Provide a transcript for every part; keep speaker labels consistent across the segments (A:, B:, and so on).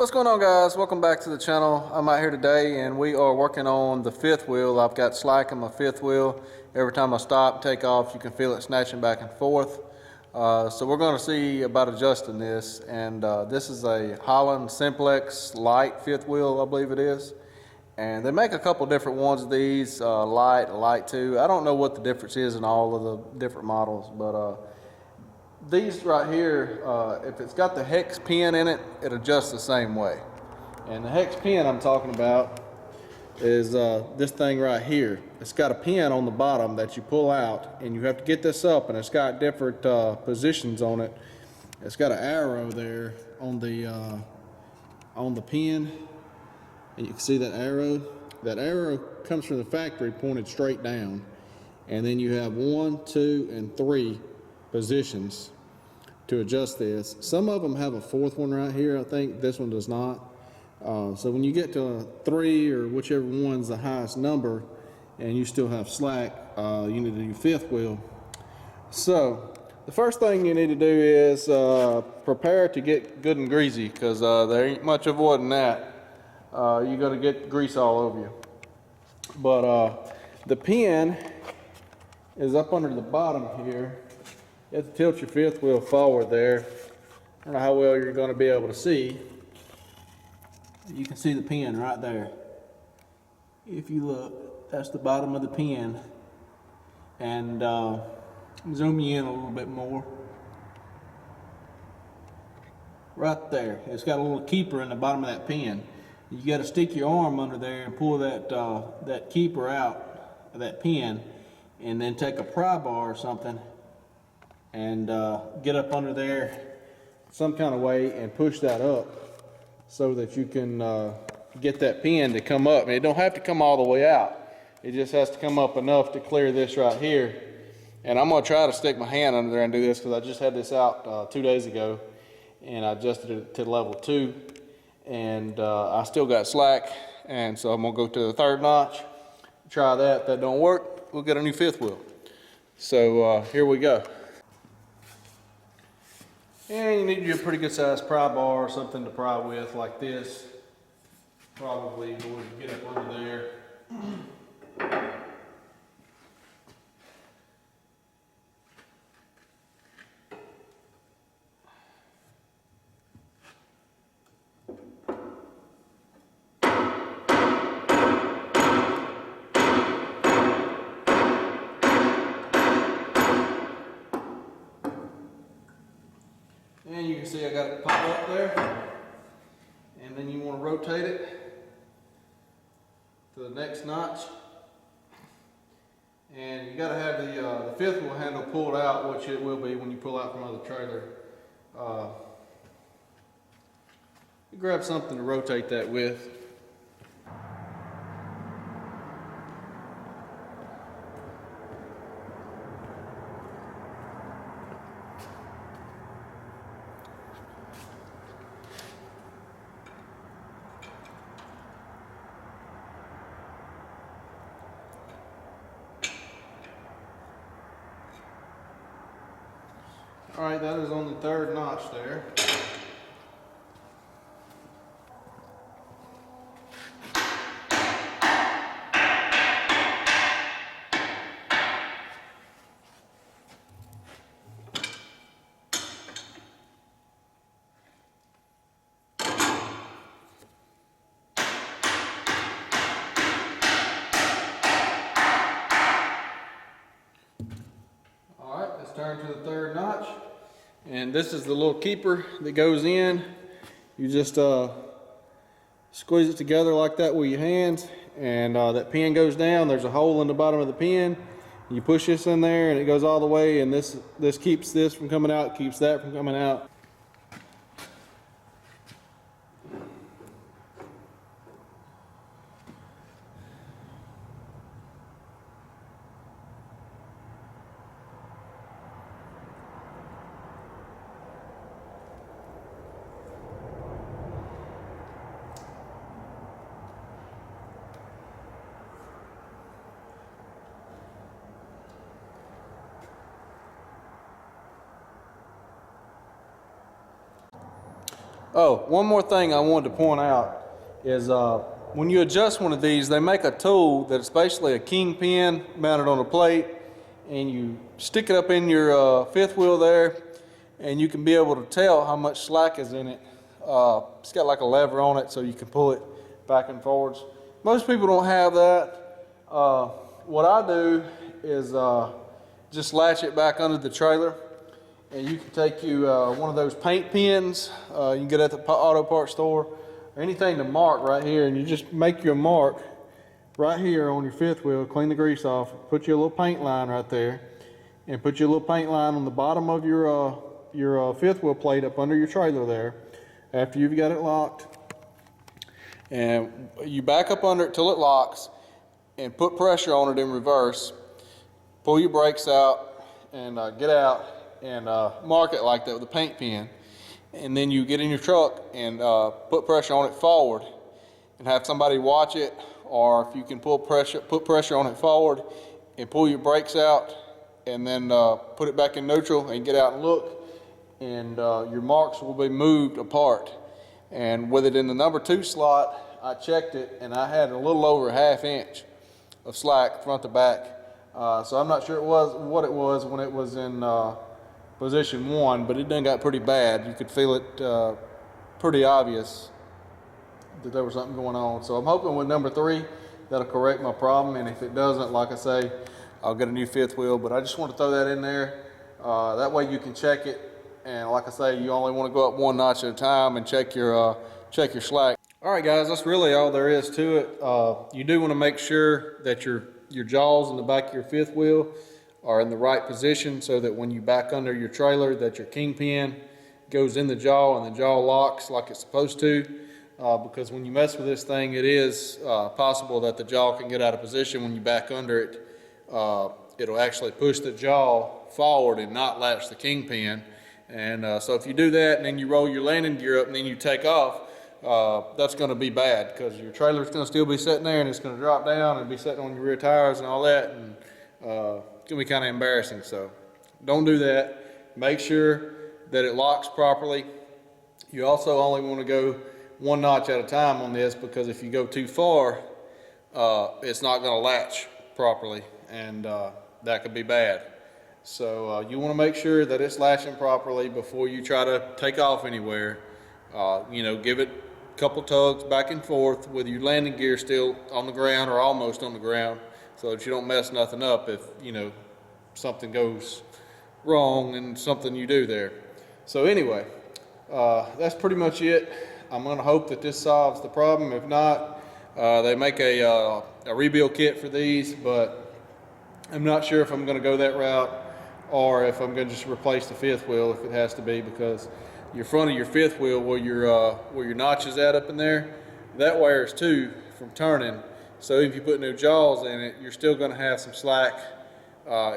A: What's going on, guys? Welcome back to the channel. I'm out here today and we are working on the fifth wheel. I've got slack in my fifth wheel. Every time I stop, take off, you can feel it snatching back and forth. So we're going to see about adjusting this, and this is a Holland Simplex light fifth wheel, I believe it is. And they make a couple different ones of these, light 2. I don't know what the difference is in all of the different models, but these right here, if it's got the hex pin in it, it adjusts the same way. And the hex pin I'm talking about is this thing right here. It's got a pin on the bottom that you pull out, and you have to get this up, and it's got different positions on it. It's got an arrow there on the pin, and you can see that arrow. That arrow comes from the factory pointed straight down, and then you have 1, 2, and 3 positions to adjust this. Some of them have a fourth one right here. I think this one does not. So when you get to 3 or whichever one's the highest number and you still have slack, you need to do fifth wheel. So the first thing you need to do is prepare to get good and greasy, because there ain't much avoiding that. You're going to get grease all over you. But the pin is up under the bottom here. You have to tilt your fifth wheel forward there. I don't know how well you're going to be able to see. You can see the pin right there. If you look, that's the bottom of the pin. And zoom you in a little bit more. Right there. It's got a little keeper in the bottom of that pin. You got to stick your arm under there and pull that keeper out of that pin, and then take a pry bar or something and get up under there some kind of way and push that up so that you can get that pin to come up. And it don't have to come all the way out. It just has to come up enough to clear this right here. And I'm going to try to stick my hand under there and do this, because I just had this out 2 days ago, and I adjusted it to level 2, and I still got slack, and so I'm going to go to the 3rd notch, try that. If that don't work, we'll get a new fifth wheel. So here we go. And you need a pretty good sized pry bar or something to pry with, like this. Probably going to get up under there. And you can see I got it pop up there, and then you want to rotate it to the next notch, and you got to have the fifth wheel handle pulled out, which it will be when you pull out from the trailer. You grab something to rotate that with. All right, that is on the 3rd notch there. All right, let's turn to the 3rd notch. And this is the little keeper that goes in. You just squeeze it together like that with your hands, and that pin goes down. There's a hole in the bottom of the pin. You push this in there and it goes all the way, and this keeps this from coming out, keeps that from coming out. Oh, one more thing I wanted to point out is when you adjust one of these, they make a tool that's basically a kingpin mounted on a plate, and you stick it up in your fifth wheel there, and you can be able to tell how much slack is in it. It's got like a lever on it so you can pull it back and forwards. Most people don't have that. What I do is just latch it back under the trailer, and you can take you one of those paint pens you can get at the auto parts store, or anything to mark right here, and you just make your mark right here on your fifth wheel, clean the grease off, put your little paint line right there, and put your little paint line on the bottom of your fifth wheel plate up under your trailer there after you've got it locked. And you back up under it till it locks and put pressure on it in reverse, pull your brakes out and get out and mark it like that with a paint pen. And then you get in your truck and put pressure on it forward and have somebody watch it, or if you can put pressure on it forward and pull your brakes out and then put it back in neutral and get out and look, and your marks will be moved apart. And with it in the number 2 slot, I checked it and I had a little over a ½ inch of slack front to back. So I'm not sure what it was when it was in position 1, but it done got pretty bad. You could feel it pretty obvious that there was something going on. So I'm hoping with number 3 that'll correct my problem, and if it doesn't, like I say, I'll get a new fifth wheel. But I just want to throw that in there. That way you can check it, and like I say, you only want to go up 1 notch at a time and check your slack. All right, guys, that's really all there is to it. You do want to make sure that your jaws in the back of your fifth wheel are in the right position, so that when you back under your trailer, that your kingpin goes in the jaw and the jaw locks like it's supposed to. Because when you mess with this thing, it is possible that the jaw can get out of position when you back under it. It'll actually push the jaw forward and not latch the kingpin. And so if you do that and then you roll your landing gear up and then you take off, that's going to be bad, because your trailer's going to still be sitting there and it's going to drop down and be sitting on your rear tires and all that, and it's going to be kind of embarrassing. So don't do that. Make sure that it locks properly. You also only want to go 1 notch at a time on this, because if you go too far, it's not going to latch properly, and that could be bad. So you want to make sure that it's latching properly before you try to take off anywhere. You know, give it a couple tugs back and forth with your landing gear still on the ground or almost on the ground, so that you don't mess nothing up if, you know, something goes wrong and something you do there. So anyway, that's pretty much it. I'm going to hope that this solves the problem. If not, they make a rebuild kit for these, but I'm not sure if I'm going to go that route or if I'm going to just replace the fifth wheel if it has to be, because your front of your fifth wheel, where your notch is at up in there, that wears too from turning. So if you put new jaws in it, you're still going to have some slack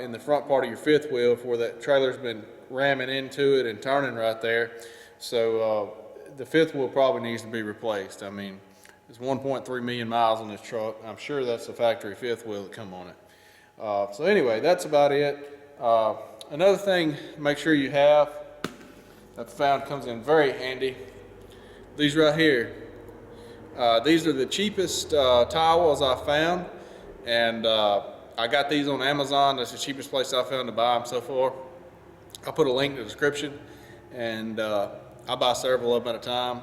A: in the front part of your fifth wheel, where that trailer's been ramming into it and turning right there. So the fifth wheel probably needs to be replaced. I mean, there's 1.3 million miles on this truck. I'm sure that's the factory fifth wheel that come on it. So anyway, that's about it. Another thing, make sure you have, I've found comes in very handy, these right here. These are the cheapest towels I found, and I got these on Amazon. That's the cheapest place I found to buy them so far. I'll put a link in the description, and I buy several of them at a time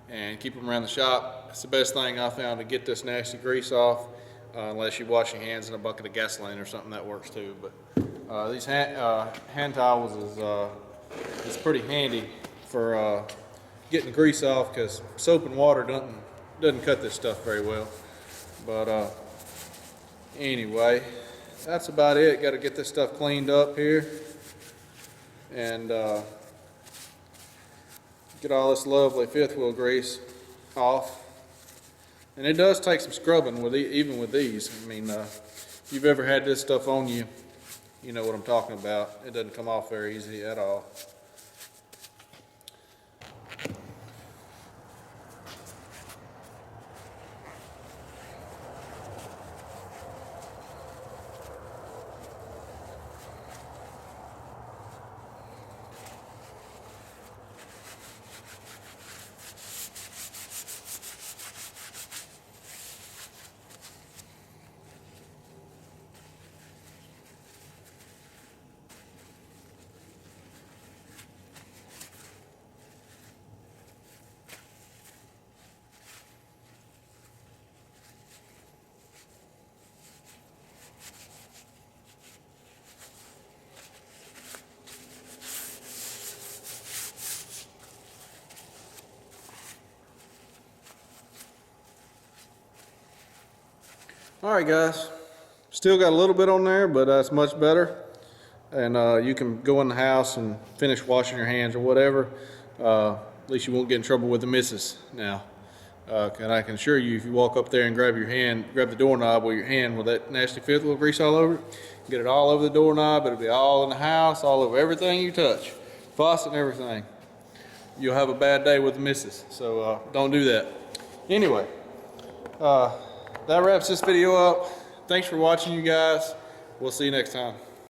A: and keep them around the shop. It's the best thing I found to get this nasty grease off, unless you wash your hands in a bucket of gasoline or something, that works too. But these hand towels is pretty handy for getting grease off, because soap and water doesn't cut this stuff very well. But anyway, that's about it. Got to get this stuff cleaned up here and get all this lovely fifth wheel grease off. And it does take some scrubbing even with these. I mean, if you've ever had this stuff on you, you know what I'm talking about. It doesn't come off very easy at all. All right, guys. Still got a little bit on there, but that's much better. And you can go in the house and finish washing your hands or whatever. At least you won't get in trouble with the missus now. And I can assure you, if you walk up there and grab the doorknob with your hand with that nasty fifth wheel grease all over it, get it all over the doorknob, it'll be all in the house, all over everything you touch, faucet and everything. You'll have a bad day with the missus, so don't do that. Anyway, that wraps this video up. Thanks for watching, you guys. We'll see you next time.